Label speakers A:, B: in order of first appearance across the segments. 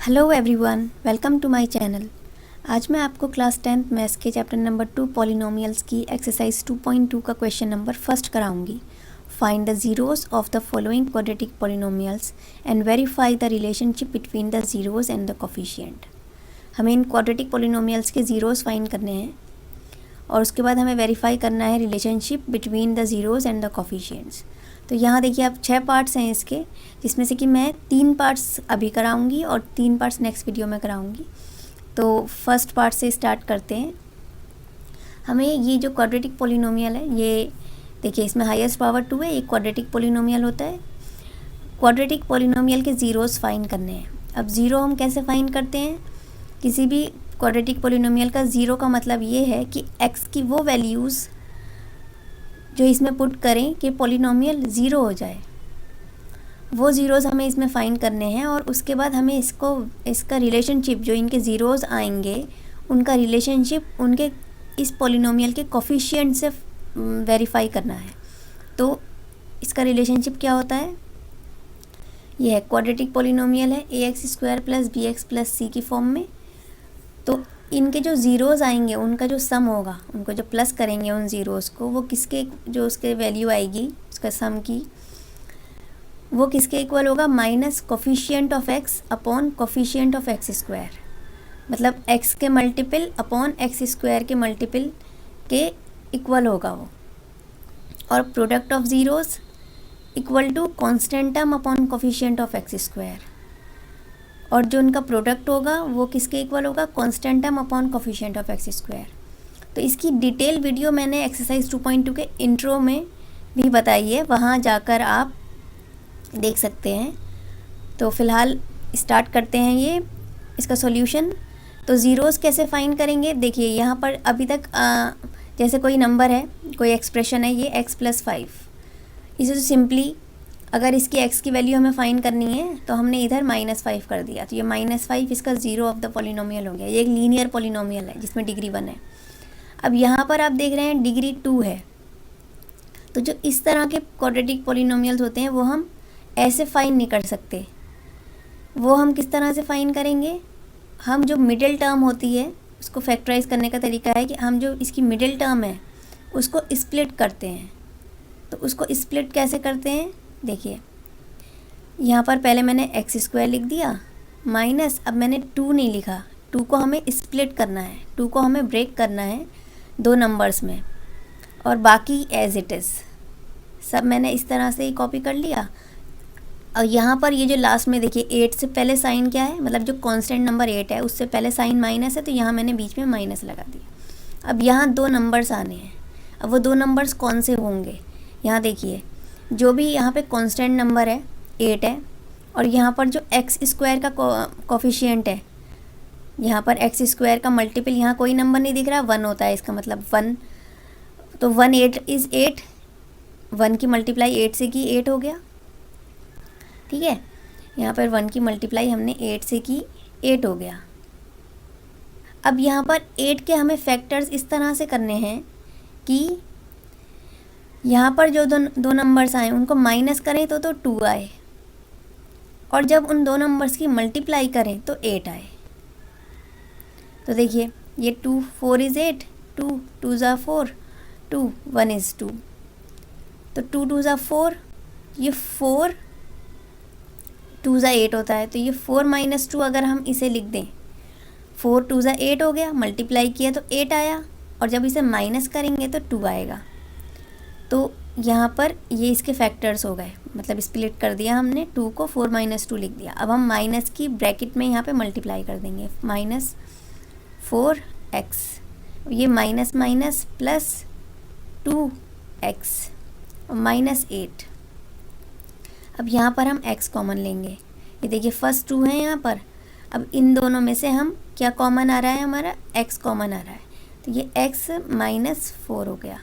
A: Hello everyone, welcome to my channel. आज मैं आपको क्लास 10th मैथ्स के चैप्टर नंबर 2 पॉलिनोमियल्स की एक्सरसाइज 2.2 का क्वेश्चन नंबर फर्स्ट कराऊंगी। Find the zeroes of the following quadratic polynomials and verify the relationship between the zeroes and the coefficient. हमें इन quadratic polynomials के ज़ीरोज़ फाइंड करने हैं और उसके बाद हमें वेरीफाई करना है relationship between the zeroes and the coefficients. तो यहाँ देखिए आप 6 पार्ट्स हैं इसके, जिसमें से कि मैं 3 पार्ट्स अभी कराऊंगी और 3 पार्ट्स नेक्स्ट वीडियो में कराऊंगी। तो फर्स्ट पार्ट से स्टार्ट करते हैं। हमें ये जो क्वाड्रेटिक पॉलिनोमियल है, ये देखिए इसमें हाईएस्ट पावर 2 है, ये क्वाड्रेटिक पॉलिनोमियल होता है। क्वाड्रेटिक पॉलिनोमियल के ज़ीरोज़ फाइंड करने हैं। अब ज़ीरो हम कैसे फाइंड करते हैं? किसी भी क्वाड्रेटिक पॉलिनोमियल का ज़ीरो का मतलब ये है कि एक्स की वो वैल्यूज़ जो इसमें पुट करें कि पॉलिनोमियल ज़ीरो हो जाए, वो ज़ीरोज़ हमें इसमें फाइंड करने हैं। और उसके बाद हमें इसका रिलेशनशिप, जो इनके ज़ीरोज़ आएंगे उनका रिलेशनशिप उनके इस पॉलिनोमियल के कोफिशिएंट से वेरीफाई करना है। तो इसका रिलेशनशिप क्या होता है? यह है क्वाड्रेटिक पॉलिनोमियल है ax² + bx + c की फॉर्म में। तो इनके जो ज़ीरोज़ आएंगे उनका जो सम होगा, उनको जो प्लस करेंगे उन ज़ीरोज़ को, वो किसके, जो उसके वैल्यू आएगी उसका सम की, वो किसके इक्वल होगा? Minus coefficient of x upon coefficient of x²। मतलब x के मल्टीपल अपॉन x² के मल्टीपल के इक्वल होगा वो। और product of zeros equal to constant term upon coefficient of x²। और जो उनका प्रोडक्ट होगा वो किसके इक्वल होगा? Constant term upon coefficient of x²। तो इसकी डिटेल वीडियो मैंने एक्सरसाइज 2.2 के इंट्रो में भी बताई है, वहाँ जाकर आप देख सकते हैं। तो फ़िलहाल स्टार्ट करते हैं ये इसका सॉल्यूशन। तो ज़ीरोज़ कैसे फाइंड करेंगे? देखिए यहाँ पर अभी तक जैसे कोई नंबर है, कोई एक्सप्रेशन है, ये x + 5। इसे तो सिंपली अगर इसकी x की वैल्यू हमें फाइंड करनी है तो हमने इधर -5 कर दिया, तो ये -5 इसका ज़ीरो ऑफ द पॉलिनोमियल हो गया। ये एक लीनियर पॉलिनोमियल है जिसमें डिग्री 1 है। अब यहाँ पर आप देख रहे हैं डिग्री 2 है। तो जो इस तरह के क्वाड्रेटिक पॉलिनोमियल्स होते हैं वो हम ऐसे फाइंड नहीं कर सकते। वो हम किस तरह से फाइंड करेंगे? हम जो मिडिल टर्म होती है उसको फैक्टराइज करने का तरीका है कि हम जो इसकी मिडिल टर्म है उसको स्प्लिट करते हैं। तो उसको स्प्लिट कैसे करते हैं? देखिए यहाँ पर पहले मैंने x² लिख दिया माइनस, अब मैंने 2 नहीं लिखा। 2 को हमें स्प्लिट करना है, 2 को हमें ब्रेक करना है 2 नंबर्स में, और बाकी एज इट इज़ सब मैंने इस तरह से ही कॉपी कर लिया। और यहाँ पर ये जो लास्ट में देखिए 8 से पहले साइन क्या है, मतलब जो कांस्टेंट नंबर 8 है उससे पहले साइन माइनस है, तो यहाँ मैंने बीच में माइनस लगा दिया। अब यहाँ 2 नंबर्स आने हैं। अब वो 2 नंबर्स कौन से होंगे? यहाँ देखिए जो भी यहाँ पे कांस्टेंट नंबर है 8 है, और यहाँ पर जो x² का कोफिशिएंट है, यहाँ पर x² का मल्टीपल, यहाँ कोई नंबर नहीं दिख रहा, 1 होता है, इसका मतलब 1। तो 1 8 इज़ 8, 1 की मल्टीप्लाई 8 से की 8 हो गया, ठीक है। यहाँ पर 1 की मल्टीप्लाई हमने 8 से की 8 हो गया। अब यहाँ पर 8 के हमें फैक्टर्स इस तरह से करने हैं कि यहाँ पर जो दो नंबर्स आए उनको माइनस करें तो 2 आए, और जब उन 2 नंबर्स की मल्टीप्लाई करें तो 8 आए। तो देखिए ये 2 4 इज़ 8, 2 2 ज़ा 4, 2 1 इज़ 2। तो 2 2 ज़ा 4, ये 4 2 ज़ा 8 होता है। तो ये 4 - 2 अगर हम इसे लिख दें, 4 2 ज़ा 8 हो गया, मल्टीप्लाई किया तो 8 आया, और जब इसे माइनस करेंगे तो 2 आएगा। तो यहाँ पर ये इसके फैक्टर्स हो गए, मतलब स्प्लिट कर दिया हमने, 2 को 4 - 2 लिख दिया। अब हम माइनस की ब्रैकेट में यहाँ पे मल्टीप्लाई कर देंगे, -4x, ये माइनस माइनस प्लस 2x -8। अब यहाँ पर हम x कॉमन लेंगे। ये देखिए फर्स्ट 2 है यहाँ पर। अब इन दोनों में से हम क्या कॉमन आ रहा है? हमारा x कॉमन आ रहा है। तो ये x -4 हो गया,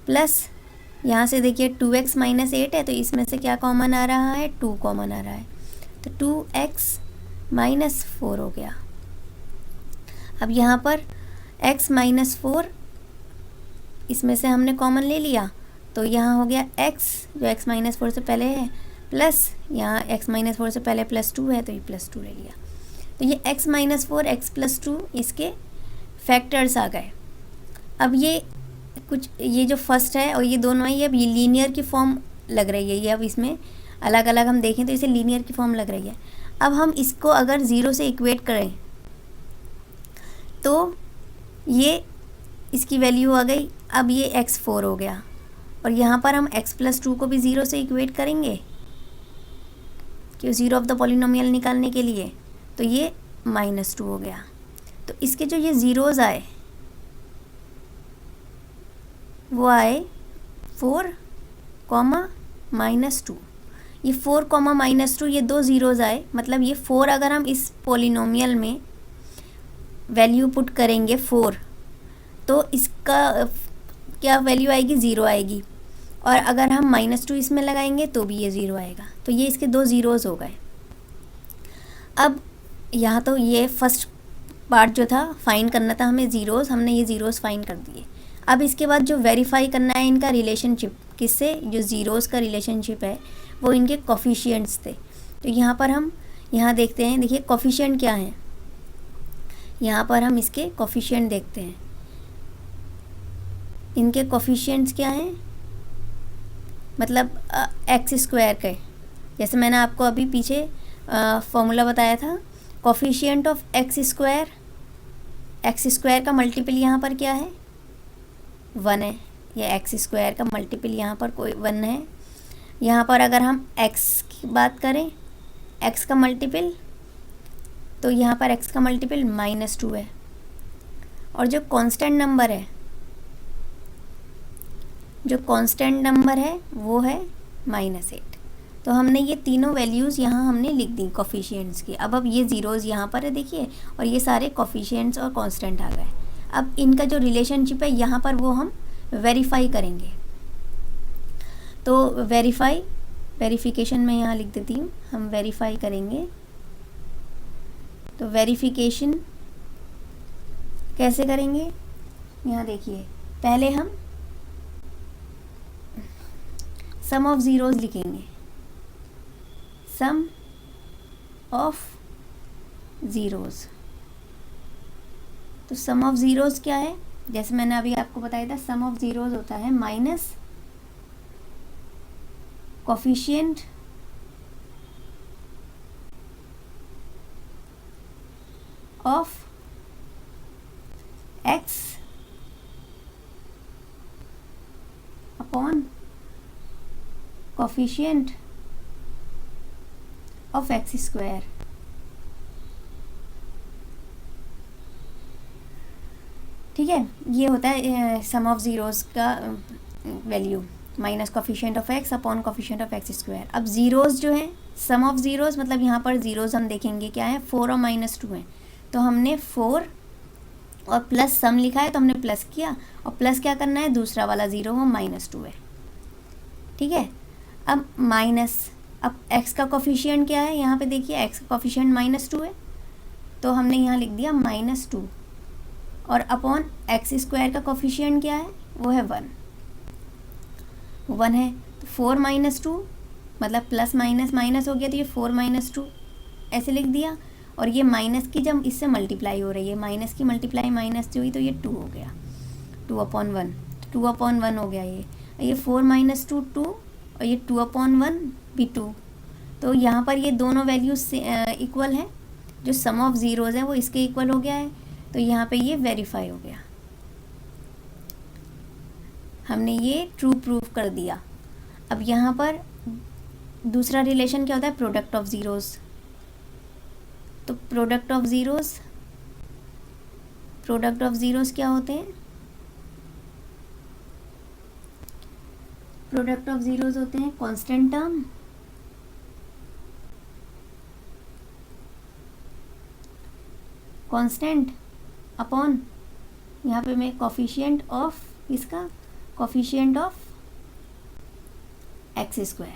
A: प्लस यहाँ से देखिए 2x - 8 है, तो इसमें से क्या कॉमन आ रहा है? 2 कॉमन आ रहा है, तो 2x -4 हो गया। अब यहाँ पर x -4 इसमें से हमने कॉमन ले लिया, तो यहाँ हो गया x, जो x -4 से पहले है, प्लस यहाँ x -4 से पहले +2 है, तो ये +2 ले लिया। तो ये x माइनस 4 x प्लस 2 इसके फैक्टर्स आ गए। अब ये कुछ ये जो फर्स्ट है और ये दोनों है, ये अब ये लीनियर की फॉर्म लग रही है। ये अब इसमें अलग अलग हम देखें तो इसे लीनियर की फॉर्म लग रही है। अब हम इसको अगर 0 से इक्वेट करें तो ये इसकी वैल्यू आ गई। अब ये x4 हो गया और यहाँ पर हम x प्लस 2 को भी 0 से इक्वेट करेंगे क्यों, ज़ीरो ऑफ द पॉलिनोमियल निकालने के लिए, तो ये -2 हो गया। तो इसके जो ये ज़ीरोज़ आए वो आए 4, -2। ये 4, -2 ये दो ज़ीरोज़ आए, मतलब ये 4 अगर हम इस पॉलिनोमियल में वैल्यू पुट करेंगे 4 तो इसका क्या वैल्यू आएगी, 0 आएगी। और अगर हम -2 इसमें लगाएंगे तो भी ये 0 आएगा। तो ये इसके दो ज़ीरोज़ हो गए। अब यहाँ तो ये फर्स्ट पार्ट जो था फाइंड करना था हमें ज़ीरोज़, हमने ये ज़ीरोज़ फाइंड कर दिए। अब इसके बाद जो वेरीफाई करना है इनका रिलेशनशिप, किससे, जो ज़ीरोज़ का रिलेशनशिप है वो इनके कोफिशिएंट्स थे। तो यहाँ पर हम यहाँ देखते हैं, देखिए कोफिशिएंट क्या है, यहाँ पर हम इसके कोफिशिएंट देखते हैं। इनके कोफिशिएंट्स क्या हैं, मतलब x² के, जैसे मैंने आपको अभी पीछे फॉर्मूला बताया था, कोफिशिएंट ऑफ x², x² का मल्टीपल यहाँ पर क्या है, 1 है। ये x² का मल्टीपल यहाँ पर कोई 1 है। यहाँ पर अगर हम x की बात करें, x का मल्टीपल, तो यहाँ पर x का मल्टीपल -2 है। और जो कांस्टेंट नंबर है, जो कांस्टेंट नंबर है वो है -8। तो हमने ये तीनों वैल्यूज़ यहाँ हमने लिख दी कोफिशिएंट्स की। अब ये ज़ीरोज़ यहाँ पर है देखिए, और ये सारे कोफिशिएंट्स और कांस्टेंट आ गए। अब इनका जो रिलेशनशिप है यहाँ पर वो हम वेरीफाई करेंगे। तो वेरिफिकेशन में यहाँ लिख देती हूँ, हम वेरीफाई करेंगे। तो वेरिफिकेशन कैसे करेंगे, यहाँ देखिए, पहले हम सम ऑफ ज़ीरोज़ लिखेंगे, सम ऑफ ज़ीरोज़। तो सम ऑफ ज़ीरोज़ क्या है, जैसे मैंने अभी आपको बताया था, सम ऑफ ज़ीरोज़ होता है minus coefficient of x upon coefficient of x²। ठीक है, ये होता है सम ऑफ ज़ीरोज़ का value, minus coefficient of x upon coefficient of x²। अब ज़ीरोज़ जो है, सम ऑफ ज़ीरोज़ मतलब यहाँ पर ज़ीरोज़ हम देखेंगे क्या है, 4 और -2 है। तो हमने 4 और प्लस सम लिखा है तो हमने प्लस किया, और प्लस क्या करना है, दूसरा वाला ज़ीरो वो -2 है। ठीक है, अब माइनस, अब x का कोफिशिएंट क्या है, यहाँ पे देखिए x का कोफिशिएंट -2 है, तो हमने यहाँ लिख दिया -2, और अपॉन x² का कोफिशिएंट क्या है, वो है 1 है। तो 4 -2 मतलब प्लस माइनस माइनस हो गया, तो ये 4 -2 ऐसे लिख दिया। और ये माइनस की जब इससे मल्टीप्लाई हो रही है, माइनस की मल्टीप्लाई माइनस से हुई तो ये 2 हो गया, 2/1, 2/1 हो गया। ये 4 -2 2, और ये 2/1 भी 2। तो यहाँ पर ये दोनों वैल्यूज से इक्वल है, जो सम ऑफ ज़ीरोज़ है वो इसके इक्वल हो गया है। तो यहाँ पे ये वेरीफाई हो गया, हमने ये ट्रू प्रूफ कर दिया। अब यहाँ पर दूसरा रिलेशन क्या होता है, प्रोडक्ट ऑफ ज़ीरोज़। तो प्रोडक्ट ऑफ ज़ीरोज़ क्या होते हैं, प्रोडक्ट ऑफ ज़ीरोज़ होते हैं कांस्टेंट टर्म कांस्टेंट अपॉन, यहाँ पे मैं कोफिशिएंट ऑफ इसका, कोफिशिएंट ऑफ x²।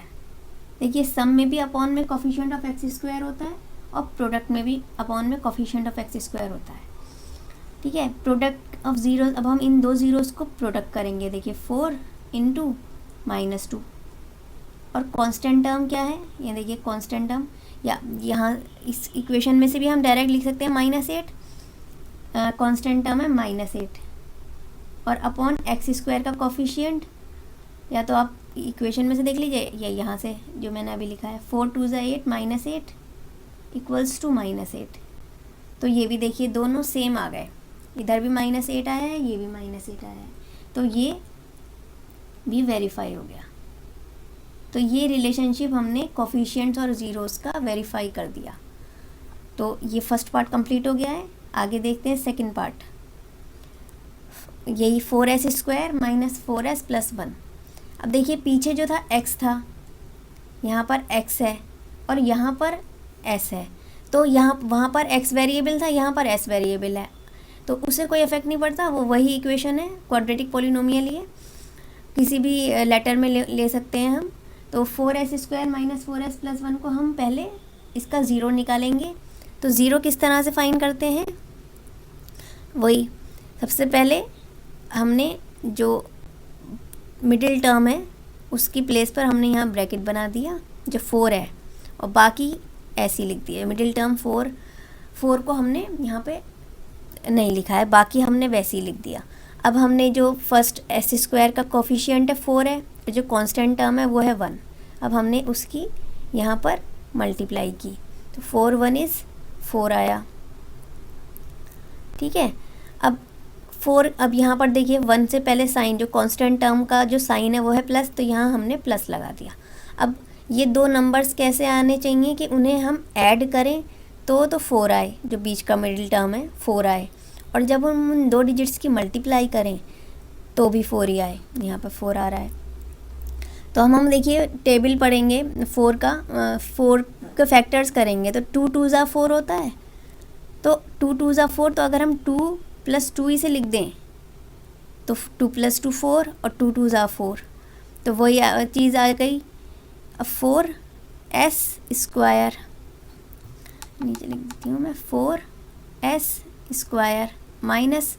A: देखिए सम में भी अपॉन में कोफिशिएंट ऑफ x² होता है, और प्रोडक्ट में भी अपॉन में कोफिशिएंट ऑफ x² होता है। ठीक है, प्रोडक्ट ऑफ ज़ीरोज़, अब हम इन दो ज़ीरोज़ को प्रोडक्ट करेंगे। देखिए 4 × -2, और कांस्टेंट टर्म क्या है, ये देखिए कांस्टेंट टर्म, या यहाँ इस इक्वेशन में से भी हम डायरेक्ट लिख सकते हैं -8, कांस्टेंट टर्म है -8 और अपॉन एक्स स्क्वायर का कोफिशिएंट, या तो आप इक्वेशन में से देख लीजिए या यहाँ से जो मैंने अभी लिखा है 4 2 8 -8 इक्वल्स टू -8। तो ये भी देखिए दोनों सेम आ गए, इधर भी -8 आया है, ये भी -8 आया है, तो ये भी वेरीफाई हो गया। तो ये रिलेशनशिप हमने कोफिशिएंट्स और ज़ीरोस का वेरीफाई कर दिया। तो ये फर्स्ट पार्ट कंप्लीट हो गया है। आगे देखते हैं सेकंड पार्ट, यही 4s square minus 4s plus 1। अब देखिए पीछे जो था x था, यहाँ पर x है और यहाँ पर s है, तो यहाँ वहाँ पर x वेरिएबल था, यहाँ पर s वेरिएबल है, तो उससे कोई इफेक्ट नहीं पड़ता, वो वही इक्वेशन है, क्वाड्रेटिक पॉलिनोमियल ही है, किसी भी लेटर में ले सकते हैं हम। तो 4s square minus 4s plus 1 को हम पहले इसका ज़ीरो निकालेंगे। तो ज़ीरो किस तरह से फाइंड करते हैं, वही सबसे पहले हमने जो मिडिल टर्म है उसकी प्लेस पर हमने यहाँ ब्रैकेट बना दिया जो 4 है, और बाकी ऐसे ही लिख दिया। मिडिल टर्म 4 को हमने यहाँ पे नहीं लिखा है, बाकी हमने वैसे ही लिख दिया। अब हमने जो फर्स्ट s स्क्वायर का कोफिशिएंट है 4 है, और जो कांस्टेंट टर्म है वो है 1, अब हमने उसकी यहाँ पर मल्टीप्लाई की, तो 4 1 इज़ 4 आया। ठीक है, अब 4, अब यहाँ पर देखिए 1 से पहले साइन, जो कांस्टेंट टर्म का जो साइन है वो है प्लस, तो यहाँ हमने प्लस लगा दिया। अब ये दो नंबर्स कैसे आने चाहिए कि उन्हें हम ऐड करें तो 4 आए, जो बीच का मिडिल टर्म है 4 आए, और जब हम उन दो डिजिट्स की मल्टीप्लाई करें तो भी 4 ही आए, यहाँ पर 4 आ रहा है। तो हम देखिए टेबल पढ़ेंगे 4 के फैक्टर्स करेंगे, तो 2 2 ज़ा 4 होता है, तो 2 2 ज़ा 4, तो अगर हम 2 + 2 इसे लिख दें तो 2 + 2 4 और 2 2 ज़ा 4, तो वही चीज़ आ गई। अब 4s स्क्वायर, नीचे लिख देती हूँ मैं, 4s स्क्वायर माइनस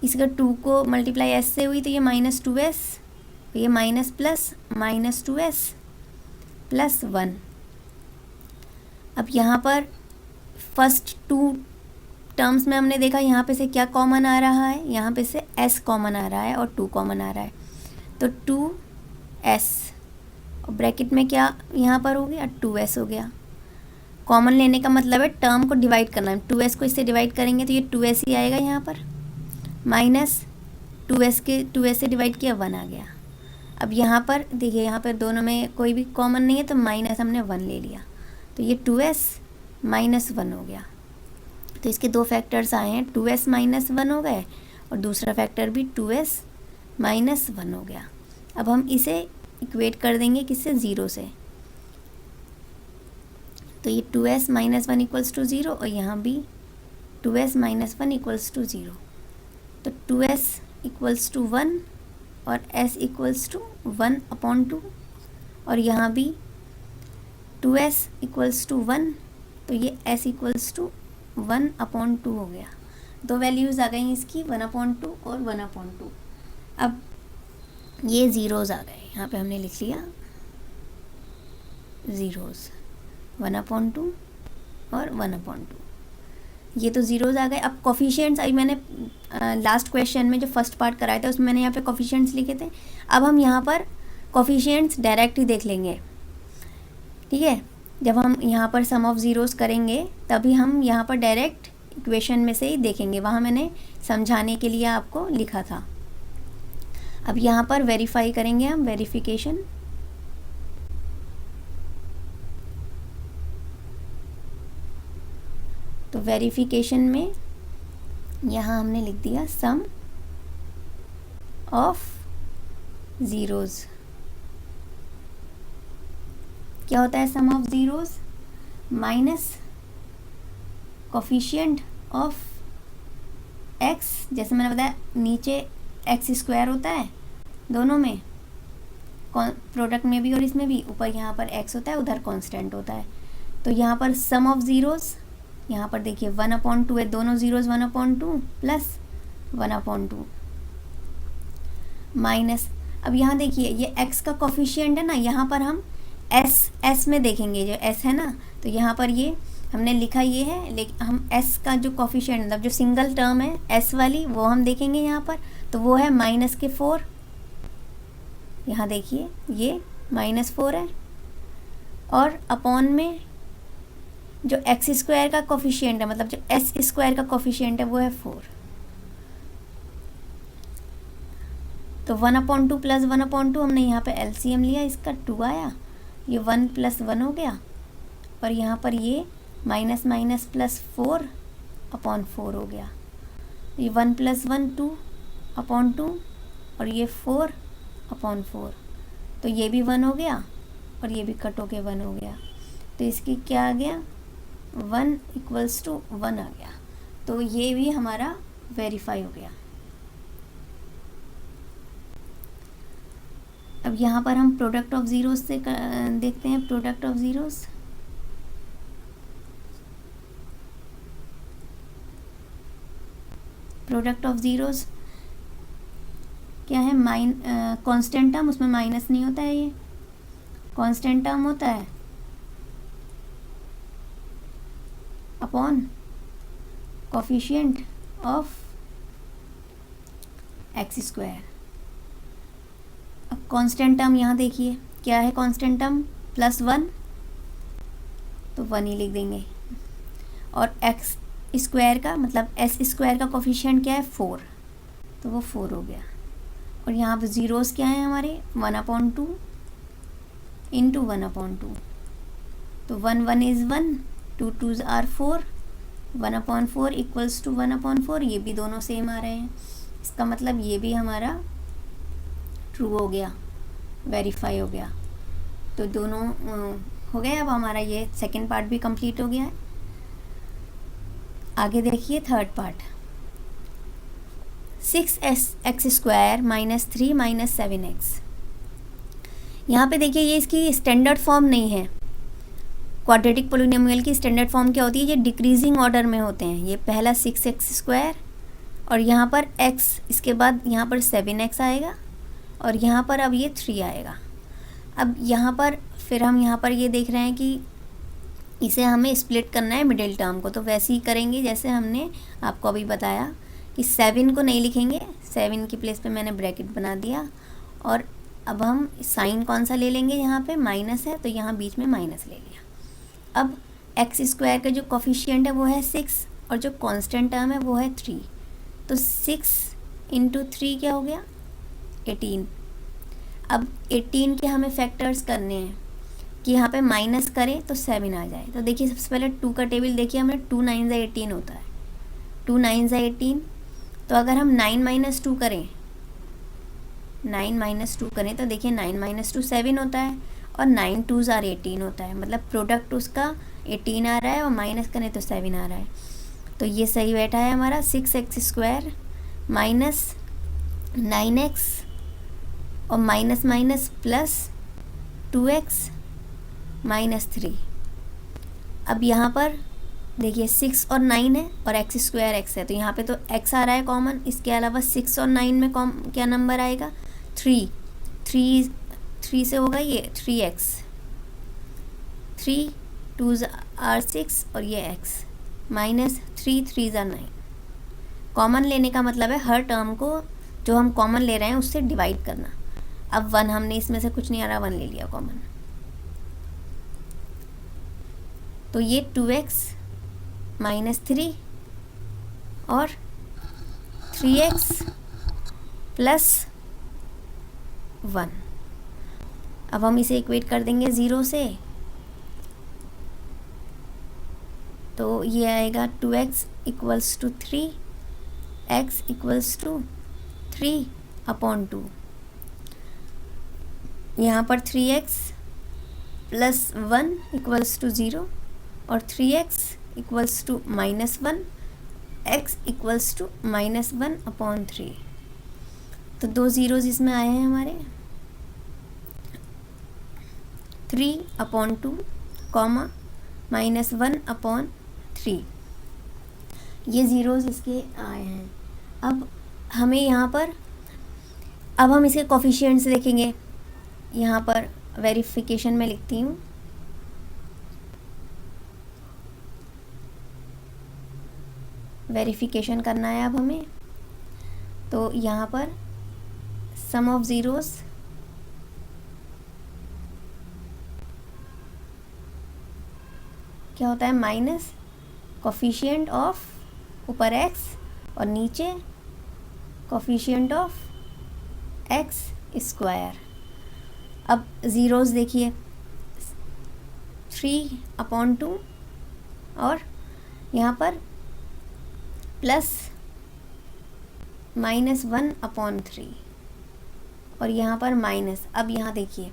A: इसका 2 को मल्टीप्लाई s से हुई तो ये -2s, ये माइनस प्लस -2s प्लस 1। अब यहाँ पर फर्स्ट 2 टर्म्स में हमने देखा यहाँ पे से क्या कॉमन आ रहा है, यहाँ पे से s कॉमन आ रहा है और 2 कॉमन आ रहा है, तो 2s और ब्रैकेट में क्या यहाँ पर हो गया 2s हो गया। कॉमन लेने का मतलब है टर्म को डिवाइड करना है, 2s को इससे डिवाइड करेंगे तो ये 2s ही आएगा, यहाँ पर माइनस 2s से डिवाइड किया 1 आ गया। अब यहाँ पर देखिए, यहाँ पर दोनों में कोई भी कॉमन नहीं है तो माइनस हमने 1 ले लिया, तो ये 2s माइनस 1 हो गया। तो इसके दो फैक्टर्स आए हैं, 2s माइनस 1 हो गए और दूसरा फैक्टर भी 2s माइनस 1 हो गया। अब हम इसे इक्वेट कर देंगे किससे, 0 से, तो ये 2s माइनस 1 इक्वल्स टू 0 और यहाँ भी 2s माइनस 1 इक्वल्स टू 0, तो 2s इक्वल्स टू 1 और s इक्वल्स टू 1/2, और यहाँ भी 2s इक्वल्स टू 1, तो ये s इक्वल्स टू 1/2 हो गया। दो वैल्यूज़ आ गई इसकी, 1/2 और 1/2। अब ये ज़ीरोज़ आ गए, यहाँ पे हमने लिख लिया ज़ीरोज़, 1/2 और 1/2, ये तो ज़ीरोज़ आ गए। अब कोफिशिएंट्स, अभी मैंने लास्ट क्वेश्चन में जो फर्स्ट पार्ट कराया था उसमें मैंने यहाँ पे कोफिशिएंट्स लिखे थे, अब हम यहाँ पर कोफिशिएंट्स डायरेक्ट ही देख लेंगे। ठीक है, जब हम यहाँ पर सम ऑफ ज़ीरोज़ करेंगे तभी हम यहाँ पर डायरेक्ट इक्वेशन में से ही देखेंगे, वहाँ मैंने समझाने के लिए आपको लिखा था। अब यहाँ पर वेरीफाई करेंगे हम, वेरिफिकेशन, तो वेरिफिकेशन में यहाँ हमने लिख दिया सम ऑफ ज़ीरोज़। क्या होता है sum of zeroes, minus coefficient of x, जैसे मैंने बताया नीचे x स्क्वायर होता है दोनों में, प्रोडक्ट में भी और इसमें भी, ऊपर यहाँ पर x होता है, उधर कांस्टेंट होता है। तो यहाँ पर सम ऑफ ज़ीरोज़, यहाँ पर देखिए 1/2 है, दोनों ज़ीरोज़ 1/2 प्लस 1/2 माइनस, अब यहाँ देखिए ये x का कोफिशिएंट है ना, यहाँ पर हम एस में देखेंगे, जो एस है ना, तो यहाँ पर ये हमने लिखा ये है, लेकिन हम एस का जो कोफिशिएंट मतलब जो सिंगल टर्म है एस वाली वो हम देखेंगे यहाँ पर, तो वो है -4। यहाँ देखिए ये -4 है, और अपॉन में जो एक्स स्क्वायर का कोफिशिएंट है मतलब जो एस स्क्वायर का कोफिशिएंट है वो है 4। तो 1/2 + 1/2 हमने यहाँ पे एलसीएम लिया, इसका 2 आया, ये 1 + 1 हो गया, और यहाँ पर ये माइनस माइनस +4/4 हो गया। ये 1 + 1 2/2 और ये 4/4, तो ये भी 1 हो गया और ये भी कट होके 1 हो गया। तो इसकी क्या आ गया, 1 = 1 आ गया। तो ये भी हमारा वेरीफाई हो गया। अब यहाँ पर हम प्रोडक्ट ऑफ ज़ीरोज़ से देखते हैं। Product of zeros, product of zeros क्या है, कांस्टेंट टर्म, उसमें माइनस नहीं होता है, ये कांस्टेंट टर्म होता है upon coefficient of x square. अब कांस्टेंट टर्म यहाँ देखिए क्या है, कांस्टेंट टर्म +1, तो 1 ही लिख देंगे, और एक्स स्क्वायर का मतलब एस स्क्वायर का कोफिशिएंट क्या है 4, तो वो 4 हो गया। और यहाँ पर ज़ीरोज़ क्या है हमारे, 1/2 इंटू 1/2, तो 1 1 इज़ 1, 2 2s are 4, 1/4 = 1/4, ये भी दोनों सेम आ रहे हैं, इसका मतलब ये भी हमारा ट्रू हो गया, वेरीफाई हो गया। तो दोनों हो गए। अब हमारा ये सेकंड पार्ट भी कंप्लीट हो गया है। आगे देखिए थर्ड पार्ट, 6x² - 3 - 7x। यहाँ पे देखिए ये इसकी स्टैंडर्ड फॉर्म नहीं है। क्वाड्रेटिक पोलिनोमियल की स्टैंडर्ड फॉर्म क्या होती है, ये डिक्रीजिंग ऑर्डर में होते हैं। ये पहला 6x² और यहाँ पर x, इसके बाद यहाँ पर 7x आएगा, और यहाँ पर अब ये 3 आएगा। अब यहाँ पर फिर हम यहाँ पर ये देख रहे हैं कि इसे हमें स्प्लिट करना है मिडिल टर्म को, तो वैसे ही करेंगे जैसे हमने आपको अभी बताया कि 7 को नहीं लिखेंगे, 7 की प्लेस पे मैंने ब्रैकेट बना दिया, और अब हम साइन कौन सा ले लेंगे, यहाँ पे माइनस है तो यहाँ बीच में माइनस ले लिया। अब एक्स स्क्वायर का जो कोफिशिएंट है वो है 6 और जो कांस्टेंट टर्म है वो है 3, तो 6 × 3 क्या हो गया 18। अब 18 के हमें फैक्टर्स करने हैं कि यहाँ पे माइनस करें तो 7 आ जाए। तो देखिए सबसे पहले 2 का टेबल देखिए, हमने 2 9 18 होता है, 2 9 18, तो अगर हम 9 - 2 करें, 9 - 2 करें तो देखिए 9 - 2 7 होता है, और 9 2s are 18 होता है, मतलब प्रोडक्ट उसका 18 आ रहा है और माइनस करें तो 7 आ रहा है। तो ये सही बैठा है हमारा, 6x² - 9x और माइनस माइनस प्लस 2x - 3। अब यहाँ पर देखिए 6 और 9 है और x² x है, तो यहाँ पे तो x आ रहा है कॉमन, इसके अलावा 6 और 9 में क्या नंबर आएगा 3, 3 से होगा ये 3x, 3 2s are 6 और ये x -3 3s are 9। कॉमन लेने का मतलब है हर टर्म को जो हम कॉमन ले रहे हैं उससे डिवाइड करना। अब 1 हमने इसमें से कुछ नहीं आ रहा, 1 ले लिया कॉमन, तो ये 2x -3 और 3x + 1। अब हम इसे इक्वेट कर देंगे 0 से, तो ये आएगा 2x = 3, x = 3/2। यहाँ पर 3x + 1 = 0 और 3x = -1, x = -1/3। तो 2 ज़ीरोज़ इसमें आए हैं हमारे, 3/2, -1/3, ये ज़ीरोज़ इसके आए हैं। अब हमें यहाँ पर, अब हम इसके कोफिशिएंट्स देखेंगे। यहाँ पर वेरिफिकेशन में लिखती हूँ। वेरिफिकेशन करना है अब हमें, तो यहाँ पर सम ऑफ ज़ीरोस क्या होता है, माइनस कोफिशिएंट ऑफ ऊपर x और नीचे कोफिशिएंट ऑफ x स्क्वायर। अब ज़ीरोस देखिए 3/2 और यहाँ पर प्लस -1/3 और यहाँ पर माइनस। अब यहाँ देखिए,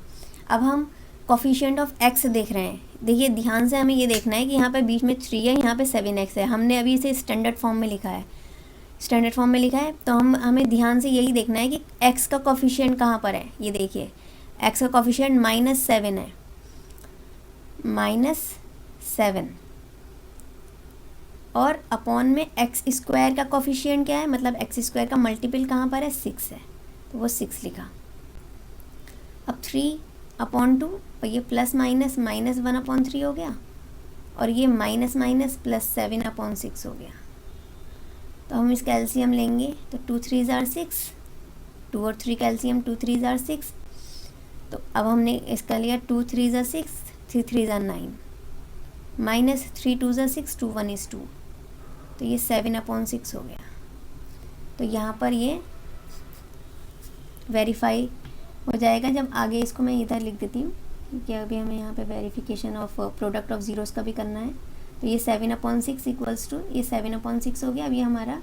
A: अब हम कोफिशिएंट ऑफ x देख रहे हैं। देखिए ध्यान से हमें ये देखना है कि यहाँ पे बीच में 3 है, यहाँ पे 7x है। हमने अभी इसे स्टैंडर्ड फॉर्म में लिखा है, स्टैंडर्ड फॉर्म में लिखा है, तो हमें ध्यान से यही देखना है कि x का कोफिशिएंट कहाँ पर है। ये देखिए x का कोफिशिएंट -7 है, -7 और अपॉन में एक्स स्क्वायर का कोफिशिएंट क्या है, मतलब एक्स स्क्वायर का मल्टीपल कहाँ पर है, 6 है, तो वो 6 लिखा। अब 3/2 और ये प्लस माइनस -1/3 हो गया और ये माइनस माइनस प्लस 7/6 हो गया। तो हम इसका एलसीएम लेंगे तो 2 3 ज़ार 6, 2 और 3 का एलसीएम 2 3 ज़ार 6। तो अब हमने इसका लिया 2 3 ज़ार 6, 3 3 ज़ार 9, माइनस 3 2 ज़ार 6, 2 1 is 2, तो ये 7/6 हो गया। तो यहाँ पर ये वेरीफाई हो जाएगा। जब आगे इसको मैं इधर लिख देती हूँ क्योंकि अभी हमें यहाँ पे verification of product of zeros का भी करना है। तो ये 7/6 इक्वल्स टू ये 7/6 हो गया। अब ये हमारा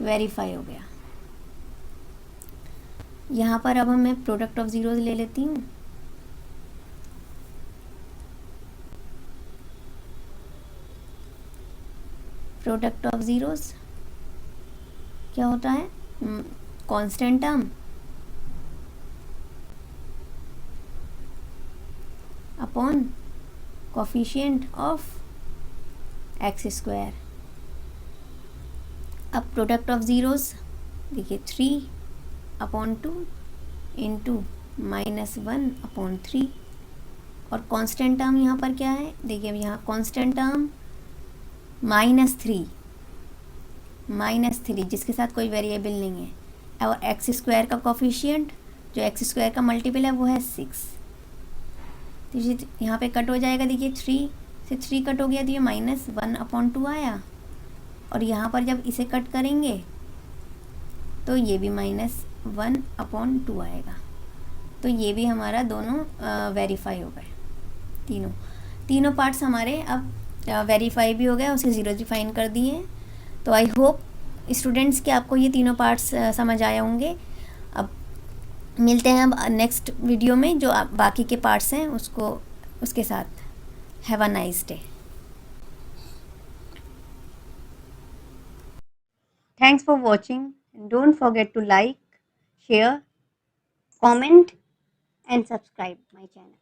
A: वेरीफाई हो गया। यहाँ पर अब मैं प्रोडक्ट ऑफ ज़ीरोस ले लेती हूँ। प्रोडक्ट ऑफ ज़ीरोस क्या होता है, constant term upon coefficient of x square. अब प्रोडक्ट ऑफ ज़ीरोस देखिए 3/2 इंटू -1/3 और कांस्टेंट टर्म यहाँ पर क्या है, देखिए अब यहाँ कांस्टेंट टर्म -3 जिसके साथ कोई वेरिएबल नहीं है और एक्स स्क्वायर का कोफिशिएंट जो एक्स स्क्वायर का मल्टीपल है वो है 6। तो यहाँ पे कट हो जाएगा, देखिए 3 से 3 कट हो गया तो ये -1/2 आया और यहाँ पर जब इसे कट करेंगे तो ये भी -1/2 आएगा। तो ये भी हमारा दोनों वेरीफाई हो गए। तीनों पार्ट्स हमारे अब वेरीफाई भी हो गए, उसके ज़ीरो डिफाइन कर दिए। तो आई होप स्टूडेंट्स कि आपको ये तीनों पार्ट्स समझ आए होंगे। अब मिलते हैं अब नेक्स्ट वीडियो में जो बाकी के पार्ट्स हैं उसके साथ। Have a nice day.
B: Thanks for watching. Don't forget to like, share, comment and subscribe my channel.